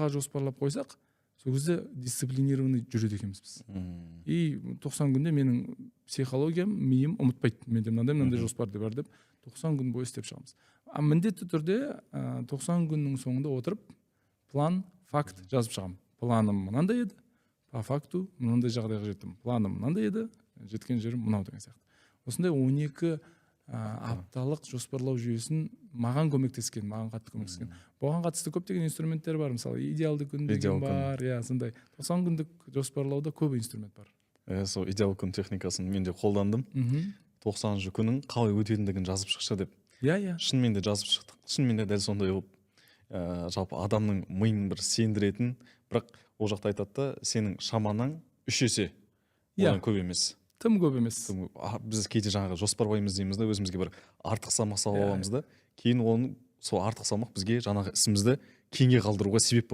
аптаға жоспарлап қойсақ, сол кезде дисциплинированный жүреді екенбіз біз. И 90 күнде менің психологиям, миым ұмытпайды. Менде мынандай жоспарды бар деп 90 күн бойы істеп шығамыз. Міндетті түрде 90 күннің соңында отырып, план, факт жазып шығамын. Планым мынандай еді, по факту мынандай жағдайға жеттім. Планым мынандай еді, жеткен жерім мынау деген сияқты. Осындай 12 апталық жоспарлау жүйесін маған көмектескен, маған қатты көмектескен. Бұған қатысты көптеген инструменттер бар. Мысалы, идеалды күн деген бар. Сондай 90 күндік жоспарлауда көп инструмент бар. Сол идеал күн техникасын мен де қолдандым. 90 күнің қалай өтетіндігін жазып шықшы деп. Шынымен де жазып шықтық. Шынымен де дәл сондай болып, жалпы адамның миын бір сендіретін, бірақ ол жақта айтады да, сенің шаманың 3 есе одан көп емес. Тым көп емес. Біз кейде жаңағы жоспарлаймыз дейміз да, өзімізге бір артық салмақ салып аламыз да, кейін оның сол артық салмақ бізге жаңағы ісімізді кейінге қалдыруға себеп болып